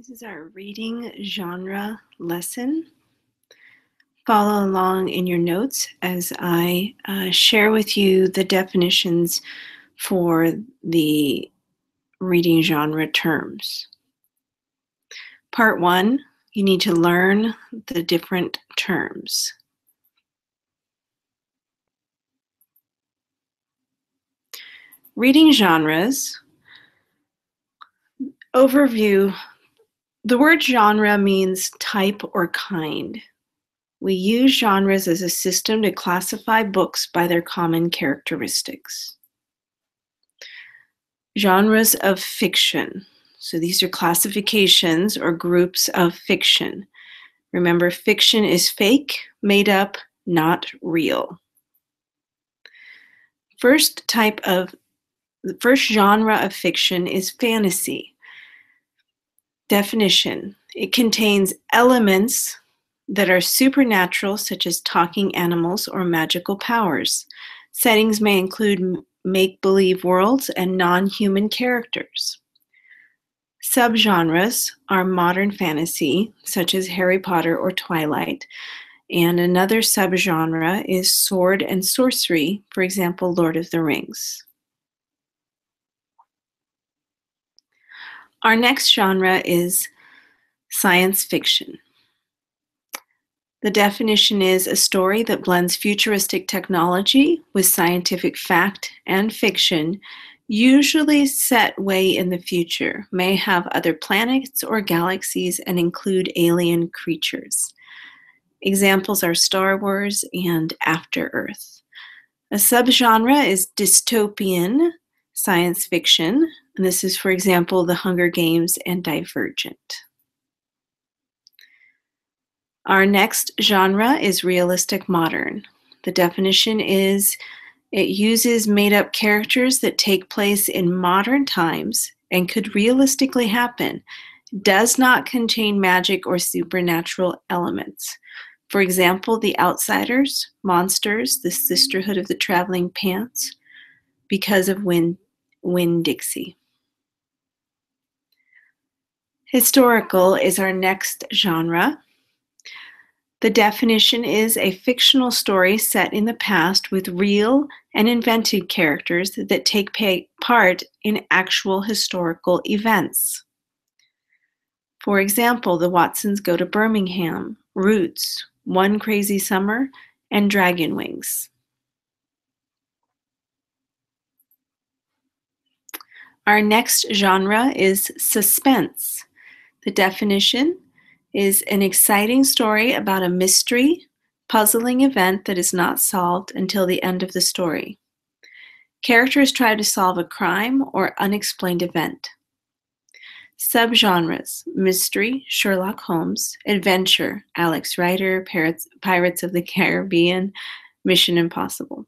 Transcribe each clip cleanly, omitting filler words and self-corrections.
This is our reading genre lesson. Follow along in your notes as I share with you the definitions for the reading genre terms. Part 1, you need to learn the different terms. Reading genres. Overview. The word genre means type or kind. We use genres as a system to classify books by their common characteristics. Genres of fiction. So these are classifications or groups of fiction. Remember, fiction is fake, made up, not real. The first genre of fiction is fantasy. Definition: it contains elements that are supernatural, such as talking animals or magical powers. Settings may include make-believe worlds and non-human characters. Subgenres are modern fantasy, such as Harry Potter or Twilight, and another subgenre is sword and sorcery, for example, Lord of the Rings. Our next genre is science fiction. The definition is a story that blends futuristic technology with scientific fact and fiction, usually set way in the future, may have other planets or galaxies, and include alien creatures. Examples are Star Wars and After Earth. A subgenre is dystopian science fiction, and this is, for example, The Hunger Games and Divergent. Our next genre is realistic modern. The definition is it uses made-up characters that take place in modern times and could realistically happen. Does not contain magic or supernatural elements. For example, The Outsiders, Monsters, The Sisterhood of the Traveling Pants, Because of Winn-Dixie. Historical is our next genre. The definition is a fictional story set in the past with real and invented characters that take part in actual historical events. For example, The Watsons Go to Birmingham, Roots, One Crazy Summer, and Dragon Wings. Our next genre is suspense. The definition is an exciting story about a mystery, puzzling event that is not solved until the end of the story. Characters try to solve a crime or unexplained event. Subgenres: mystery, Sherlock Holmes; adventure, Alex Rider, Pirates of the Caribbean, Mission Impossible.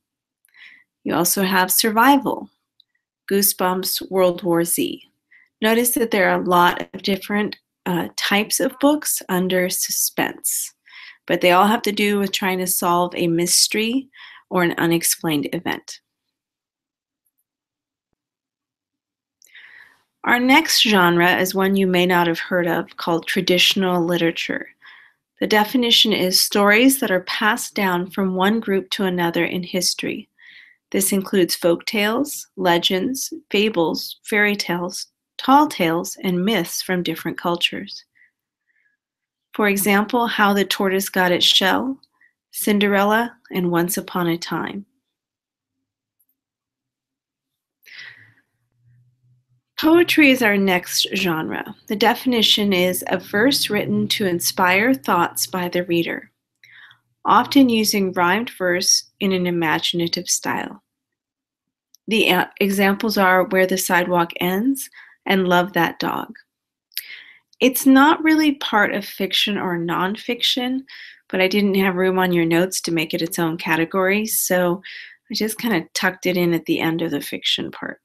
You also have survival, Goosebumps, World War Z. Notice that there are a lot of different types of books under suspense, but they all have to do with trying to solve a mystery or an unexplained event. Our next genre is one you may not have heard of, called traditional literature. The definition is stories that are passed down from one group to another in history. This includes folk tales, legends, fables, fairy tales, tall tales, and myths from different cultures. For example, How the Tortoise Got Its Shell, Cinderella, and Once Upon a Time. Poetry is our next genre. The definition is a verse written to inspire thoughts by the reader, often using rhymed verse in an imaginative style. The examples are Where the Sidewalk Ends and Love That Dog. It's not really part of fiction or nonfiction, but I didn't have room on your notes to make it its own category, so I just kind of tucked it in at the end of the fiction part.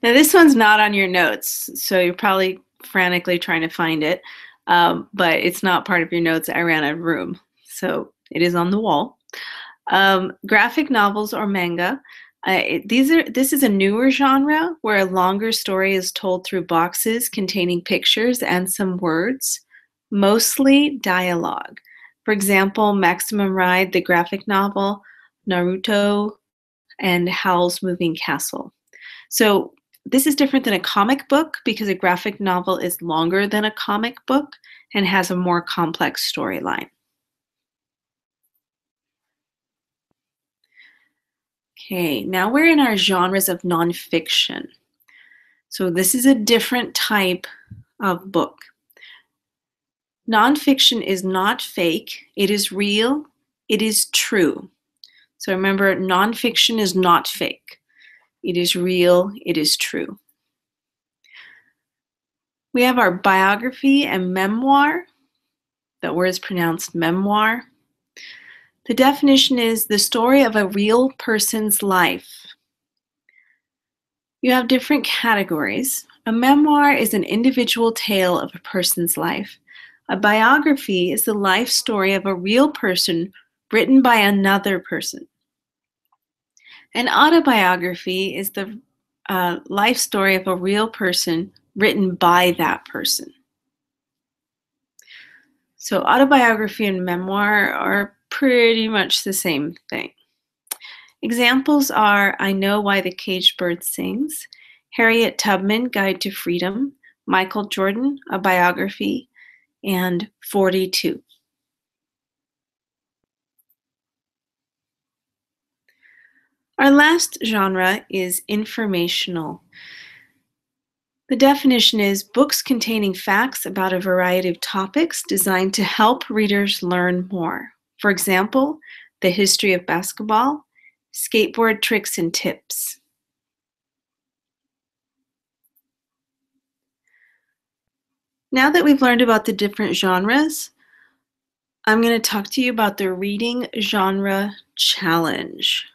Now this one's not on your notes, so you're probably frantically trying to find it, but it's not part of your notes. I ran out of room, so it is on the wall. Graphic novels or manga. This is a newer genre where a longer story is told through boxes containing pictures and some words, mostly dialogue. For example, Maximum Ride, the graphic novel, Naruto, and Howl's Moving Castle. So this is different than a comic book because a graphic novel is longer than a comic book and has a more complex storyline. Okay, now we're in our genres of nonfiction. So this is a different type of book. Nonfiction is not fake, it is real, it is true. So remember, nonfiction is not fake. It is real, it is true. We have our biography and memoir. That word is pronounced memoir. The definition is the story of a real person's life. You have different categories. A memoir is an individual tale of a person's life. A biography is the life story of a real person written by another person. An autobiography is the life story of a real person written by that person. So autobiography and memoir are pretty much the same thing. Examples are I Know Why the Caged Bird Sings, Harriet Tubman, Guide to Freedom, Michael Jordan, A Biography, and 42. Our last genre is informational. The definition is books containing facts about a variety of topics designed to help readers learn more. For example, the history of basketball, skateboard tricks and tips. Now that we've learned about the different genres, I'm going to talk to you about the Reading Genre Challenge.